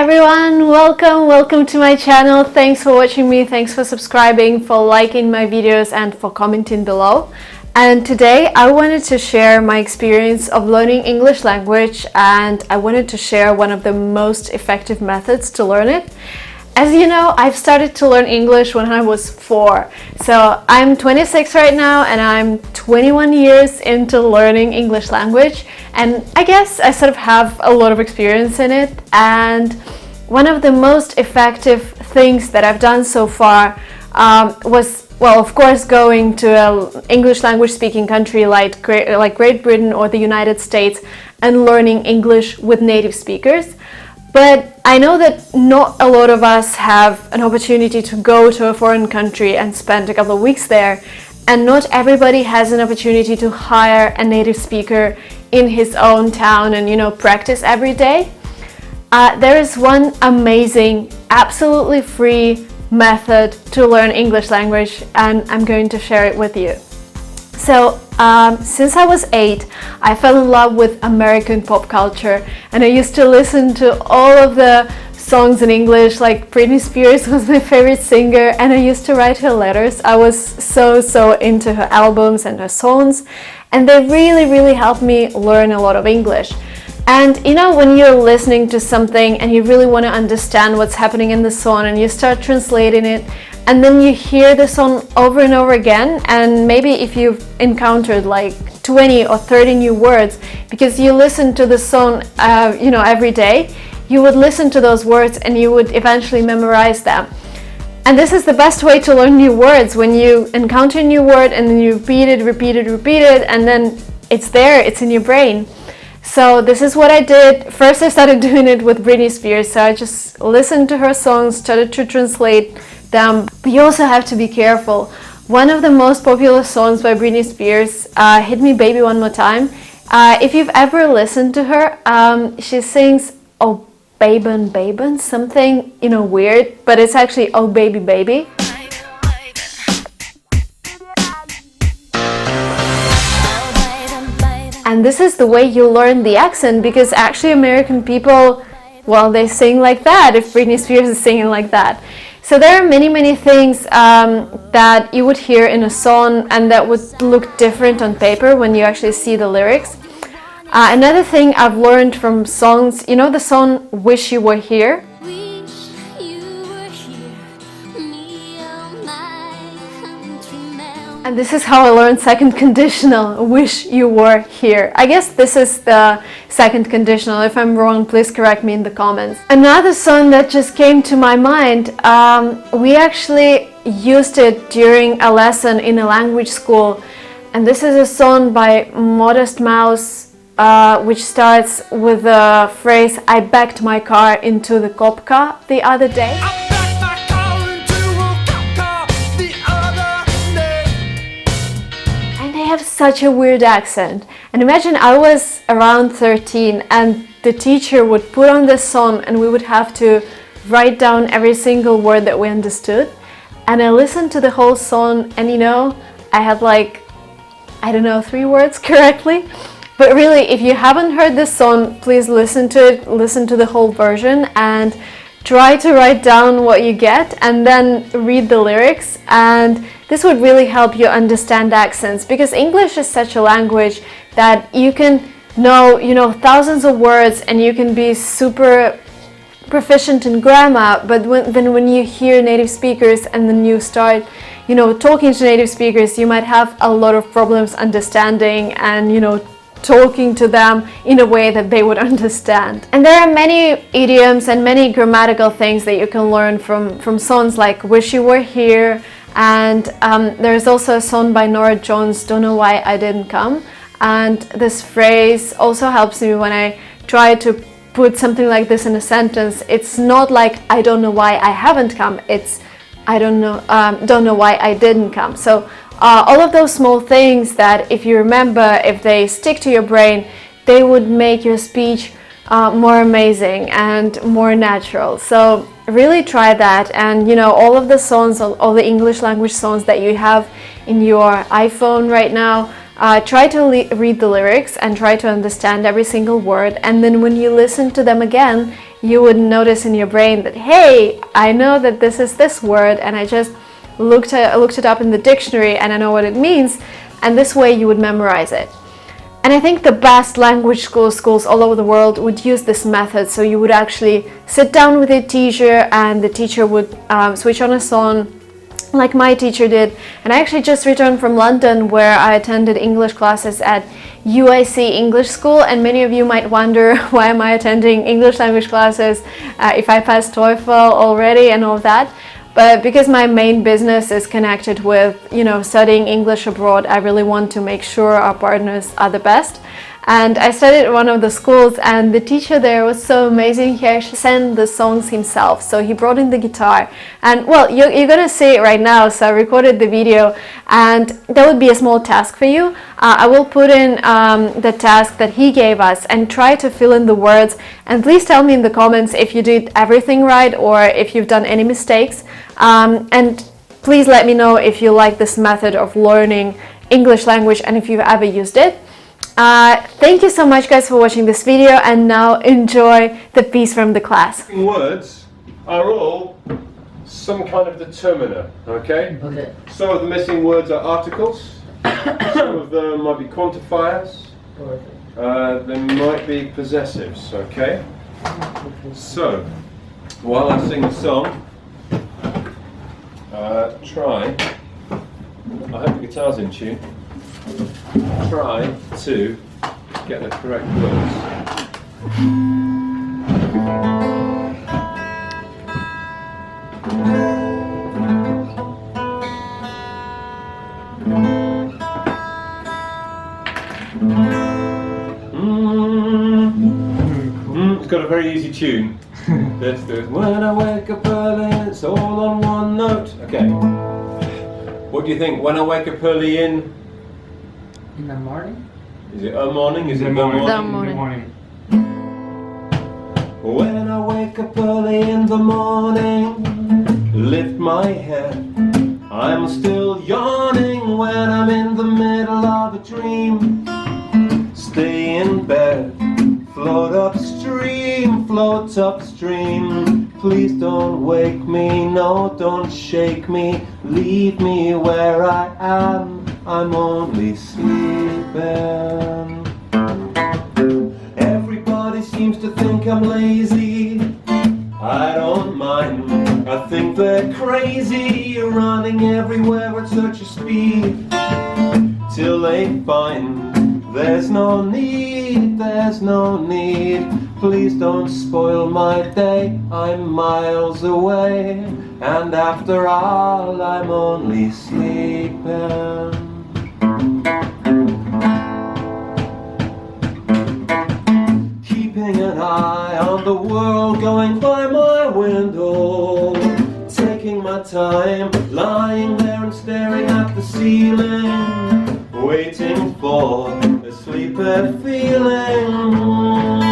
everyone, welcome to my channel. Thanks for watching me, thanks for subscribing, for liking my videos and for commenting below. And today I wanted to share my experience of learning English language, and I wanted to share one of the most effective methods to learn it. As you know, I've started to learn English when I was 4. So I'm 26 right now and I'm 21 years into learning English language, and I guess I sort of have a lot of experience in it. And one of the most effective things that I've done so far was, well, of course, going to an English language speaking country like Great Britain or the United States and learning English with native speakers. But I know that not a lot of us have an opportunity to go to a foreign country and spend a couple of weeks there, and not everybody has an opportunity to hire a native speaker in his own town and, practice every day. There is one amazing, absolutely free method to learn English language, and I'm going to share it with you. So, since I was 8, I fell in love with American pop culture, and I used to listen to all of the songs in English. Like Britney Spears was my favorite singer, and I used to write her letters. I was so into her albums and her songs, and they really helped me learn a lot of English. And when you're listening to something and you really want to understand what's happening in the song, and you start translating it, and then you hear the song over and over again, and maybe if you've encountered like 20 or 30 new words because you listen to the song every day, you would listen to those words and you would eventually memorize them. And this is the best way to learn new words, when you encounter a new word and then you repeat it, and then it's there, it's in your brain. So this is what I did. First I started doing it with Britney Spears, so I just listened to her songs, started to translate them. But you also have to be careful. One of the most popular songs by Britney Spears, Hit Me Baby One More Time. If you've ever listened to her, she sings "Oh Babin Babin," something weird, but it's actually "Oh Baby Baby." And this is the way you learn the accent, because actually American people, well, they sing like that if Britney Spears is singing like that. So there are many things that you would hear in a song and that would look different on paper when you actually see the lyrics. Another thing I've learned from songs, the song "Wish You Were Here"? And this is how I learned second conditional, "wish you were here." I guess this is the second conditional. If I'm wrong, please correct me in the comments. Another song that just came to my mind, we actually used it during a lesson in a language school. And this is a song by Modest Mouse, which starts with the phrase, "I backed my car into the cop car the other day." Have such a weird accent. And imagine I was around 13 and the teacher would put on this song and we would have to write down every single word that we understood. And I listened to the whole song, and I had like, I don't know, 3 words correctly. But really, if you haven't heard this song, please listen to it, listen to the whole version, and try to write down what you get and then read the lyrics. And this would really help you understand accents, because English is such a language that you can know, thousands of words and you can be super proficient in grammar, but when you hear native speakers and then you start, talking to native speakers, you might have a lot of problems understanding and, talking to them in a way that they would understand. And there are many idioms and many grammatical things that you can learn from songs like "Wish You Were Here." And there's also a song by Nora Jones, "Don't Know Why I Didn't Come." And this phrase also helps me when I try to put something like this in a sentence. It's not like "I don't know why I haven't come." It's "I don't know why I didn't come." So all of those small things that, if you remember, if they stick to your brain, they would make your speech more amazing and more natural. So really try that. And all of the songs, all the English language songs that you have in your iPhone right now, try to read the lyrics and try to understand every single word, and then when you listen to them again, you would notice in your brain that, hey, I know that this is this word, and I just looked it up in the dictionary and I know what it means, and this way you would memorize it. And I think the best language schools all over the world would use this method. So you would actually sit down with a teacher, and the teacher would switch on a song like my teacher did. And I actually just returned from London, where I attended English classes at UIC English School, and many of you might wonder, why am I attending English language classes if I passed TOEFL already and all that. But because my main business is connected with, studying English abroad, I really want to make sure our partners are the best. And I studied at one of the schools, and the teacher there was so amazing. He actually sang the songs himself. So he brought in the guitar, and well, you're gonna see it right now. So I recorded the video, and that would be a small task for you. I will put in the task that he gave us, and try to fill in the words. And please tell me in the comments if you did everything right or if you've done any mistakes. And please let me know if you like this method of learning English language and if you've ever used it. Thank you so much, guys, for watching this video, and now enjoy the piece from the class. Words are all some kind of determiner, okay? Okay. Some of the missing words are articles, some of them might be quantifiers, they might be possessives, okay? So, while I sing the song, try, I hope the guitar's in tune, try to get the correct words. It's got a very easy tune. Let's do it. When I wake up early, it's all on one note. Okay. What do you think? When I wake up early in the morning? Is it a morning? Is it the morning? The morning. When I wake up early in the morning, lift my head, I'm still yawning. When I'm in the middle of a dream, stay in bed, float upstream, float upstream. Please don't wake me, no, don't shake me, leave me where I am, I'm only sleeping. Everybody seems to think I'm lazy, I don't mind, I think they're crazy, running everywhere at such a speed, till they find there's no need, there's no need. Please don't spoil my day, I'm miles away, and after all I'm only sleeping. Keeping an eye on the world going by my window, taking my time, lying there and staring at the ceiling, waiting for a sleepy feeling.